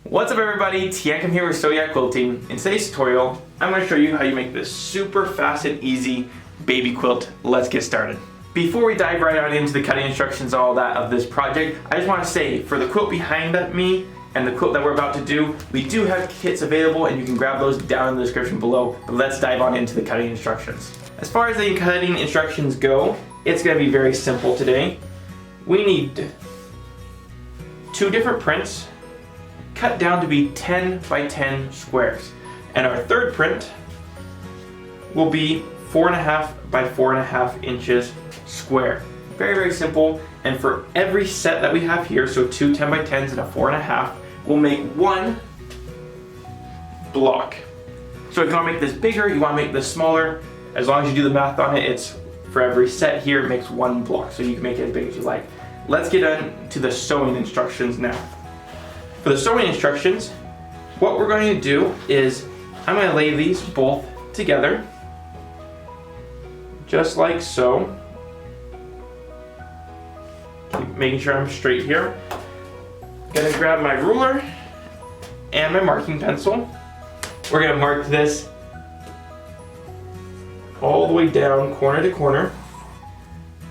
What's up everybody, Teancum here with Sew Yeah Quilting. In today's tutorial, I'm going to show you how you make this super fast and easy baby quilt. Let's get started. Before we dive right on into the cutting instructions and all that of this project, I just want to say for the quilt behind me and the quilt that we're about to do, we do have kits available and you can grab those down in the description below. But let's dive on into the cutting instructions. As far as the cutting instructions go, it's going to be very simple today. We need 2 different prints cut down to be 10 by 10 squares. And our third print will be 4.5 by 4.5 inches square. Very, very simple. And for every set that we have here, so 2 10 by 10s and a 4.5, we'll make 1 block. So if you want to make this bigger, you want to make this smaller, as long as you do the math on it, it's for every set here, it makes 1 block. So you can make it as big as you like. Let's get on to the sewing instructions now. For the sewing instructions, what we're going to do is I'm going to lay these both together, just like so. Keep making sure I'm straight here. Gonna grab my ruler and my marking pencil. We're gonna mark this all the way down, corner to corner.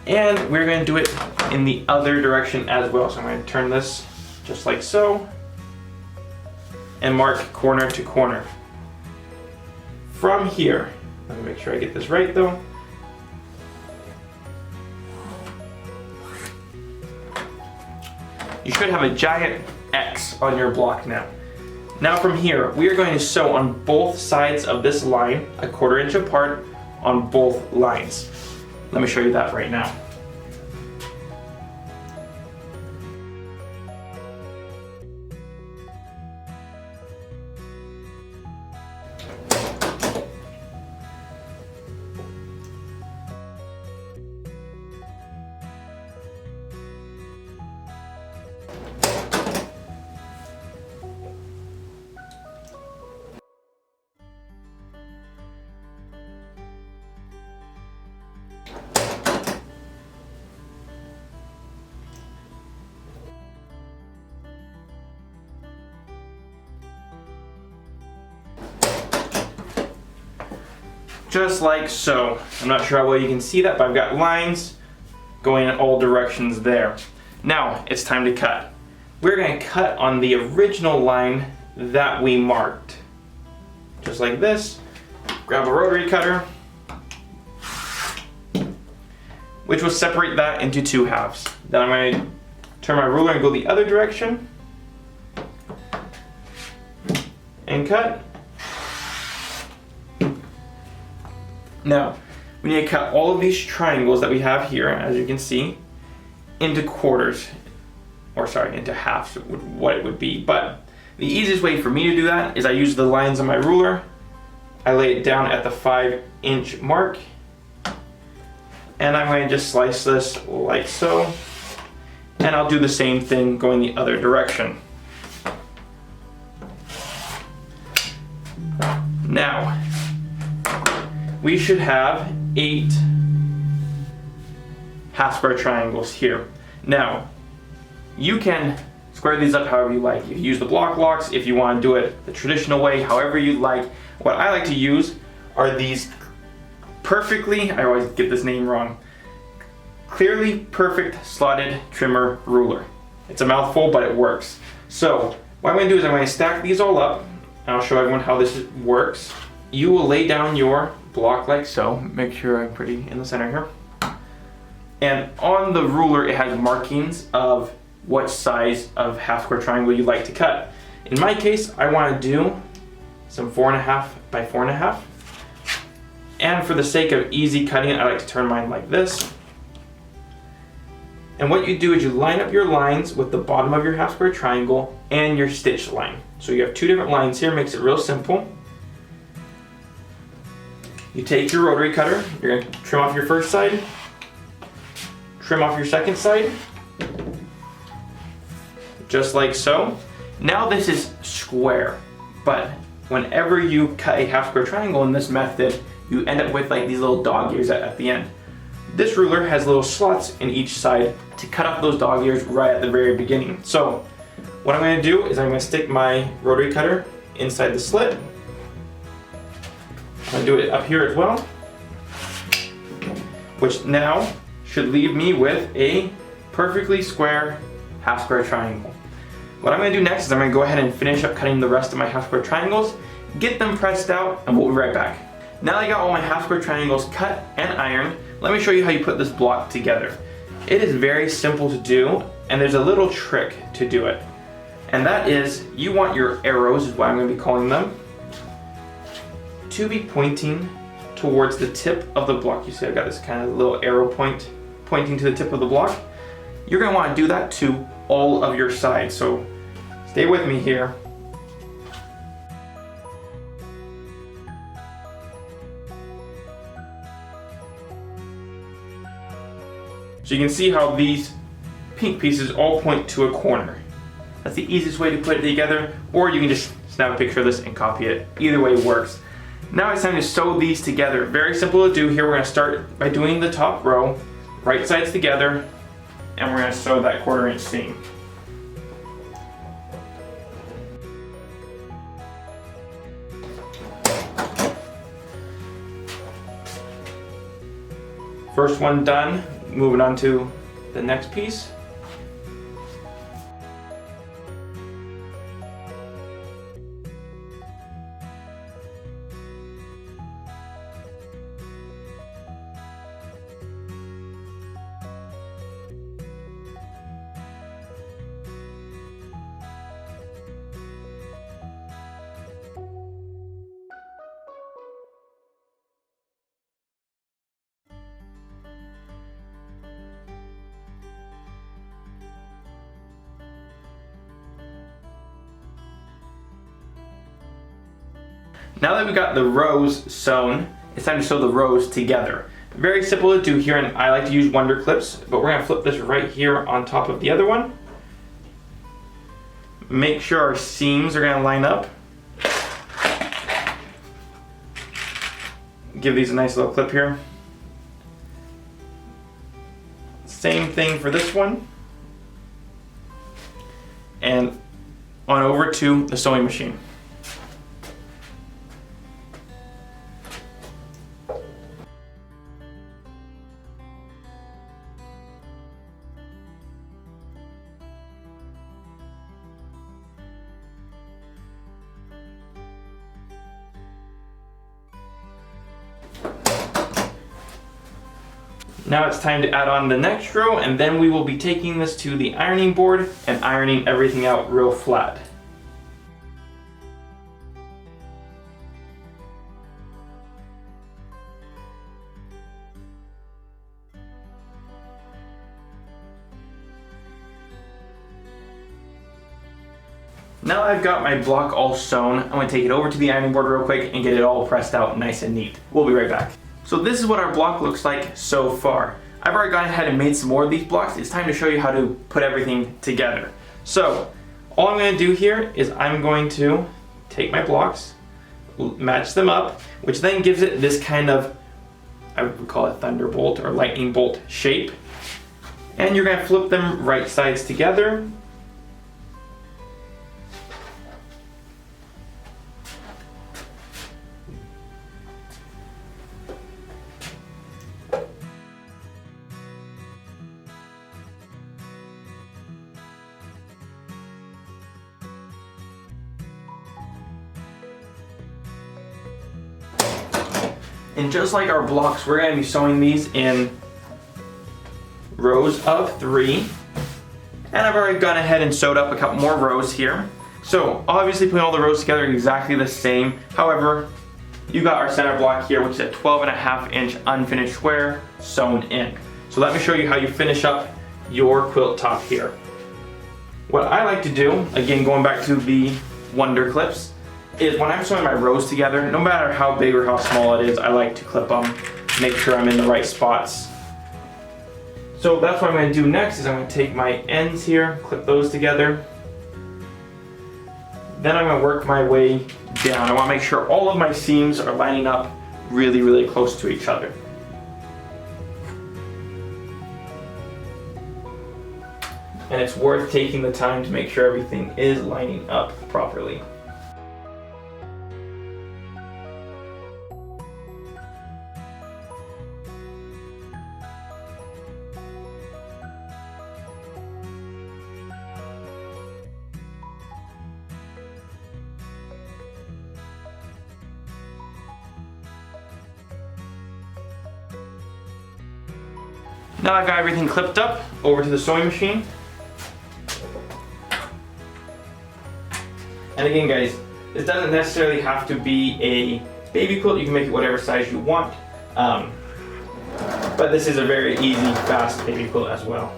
And we're gonna do it in the other direction as well. So I'm gonna turn this just like so, and mark corner to corner. From here, let me make sure I get this right though. You should have a giant X on your block now. Now from here, we are going to sew on both sides of this line, 1/4 inch apart on both lines. Let me show you that right now. Just like so. I'm not sure how well you can see that, but I've got lines going in all directions there. Now it's time to cut. We're going to cut on the original line that we marked. Just like this. Grab a rotary cutter, which will separate that into 2 halves. Then I'm going to turn my ruler and go the other direction and cut. Now, we need to cut all of these triangles that we have here, as you can see, into quarters, or sorry, into halves, what it would be. But the easiest way for me to do that is I use the lines on my ruler, I lay it down at the 5-inch mark, and I'm going to just slice this like so, and I'll do the same thing going the other direction. Now, we should have 8 half square triangles here. Now, you can square these up however you like. You use the block locks if you want to do it the traditional way, however you like. What I like to use are these perfectly, I always get this name wrong, clearly perfect slotted trimmer ruler. It's a mouthful, but it works. So, what I'm going to do is I'm going to stack these all up, and I'll show everyone how this works. You will lay down your block like so. Make sure I'm pretty in the center here. And on the ruler it has markings of what size of half square triangle you'd like to cut. In my case, I want to do some 4.5 by 4.5. And for the sake of easy cutting, I like to turn mine like this. And what you do is you line up your lines with the bottom of your half square triangle and your stitch line. So you have 2 different lines here, makes it real simple. You take your rotary cutter, you're going to trim off your first side, trim off your second side, just like so. Now this is square, but whenever you cut a half square triangle in this method, you end up with like these little dog ears at the end. This ruler has little slots in each side to cut off those dog ears right at the very beginning. So What I'm going to do is I'm going to stick my rotary cutter inside the slit. I'm going to do it up here as well, which now should leave me with a perfectly square half square triangle. What I'm going to do next is I'm going to go ahead and finish up cutting the rest of my half square triangles, get them pressed out, and we'll be right back. Now that I got all my half square triangles cut and ironed, let me show you how you put this block together. It is very simple to do, and there's a little trick to do it. And that is, you want your arrows, is what I'm going to be calling them, to be pointing towards the tip of the block. You see I've got this kind of little arrow point pointing to the tip of the block. You're going to want to do that to all of your sides, so stay with me here. So you can see how these pink pieces all point to a corner. That's the easiest way to put it together, or you can just snap a picture of this and copy it. Either way works. Now it's time to sew these together. Very simple to do here. We're going to start by doing the top row, right sides together, and we're going to sew that 1/4 inch seam. First one done, moving on to the next piece. Now that we've got the rows sewn, it's time to sew the rows together. Very simple to do here, and I like to use wonder clips, but we're going to flip this right here on top of the other one. Make sure our seams are going to line up. Give these a nice little clip here. Same thing for this one. And on over to the sewing machine. Now it's time to add on the next row, and then we will be taking this to the ironing board and ironing everything out real flat. Now I've got my block all sewn, I'm going to take it over to the ironing board real quick and get it all pressed out nice and neat. We'll be right back. So this is what our block looks like so far. I've already gone ahead and made some more of these blocks. It's time to show you how to put everything together. So all I'm going to do here is I'm going to take my blocks, match them up, which then gives it this kind of, I would call it thunderbolt or lightning bolt shape. And you're going to flip them right sides together. And just like our blocks, we're going to be sewing these in rows of 3. And I've already gone ahead and sewed up a couple more rows here. So obviously putting all the rows together exactly the same. However, you got our center block here, which is a 12.5 inch unfinished square sewn in. So let me show you how you finish up your quilt top here. What I like to do, again going back to the wonder clips, is when I'm sewing my rows together, no matter how big or how small it is, I like to clip them, make sure I'm in the right spots. So that's what I'm going to do next, is I'm going to take my ends here, clip those together. Then I'm going to work my way down. I want to make sure all of my seams are lining up really, really close to each other. and it's worth taking the time to make sure everything is lining up properly. Now I've got everything clipped up, over to the sewing machine. And again guys, this doesn't necessarily have to be a baby quilt, you can make it whatever size you want. But this is a very easy, fast baby quilt as well.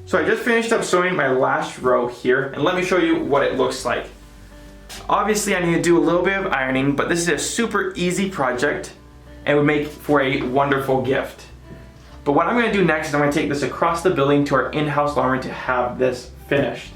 So I just finished up sewing my last row here, and let me show you what it looks like. Obviously I need to do a little bit of ironing, but this is a super easy project and would make for a wonderful gift. But what I'm going to do next is I'm going to take this across the building to our in-house laundry to have this finished.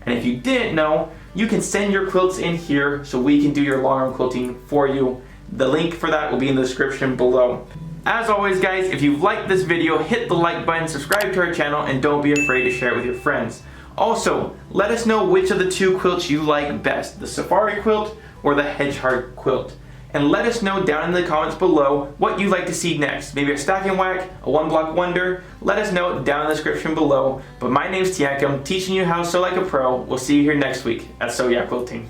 And if you didn't know, you can send your quilts in here so we can do your long arm quilting for you. The link for that will be in the description below. As always guys, if you've liked this video, hit the like button, subscribe to our channel, and don't be afraid to share it with your friends. Also, let us know which of the two quilts you like best, the safari quilt or the hedgehog quilt. And let us know down in the comments below what you'd like to see next. Maybe a stack and whack, a one block wonder. Let us know down in the description below. But my name's Teancum, teaching you how to sew like a pro. We'll see you here next week at Sew Yeah Quilting.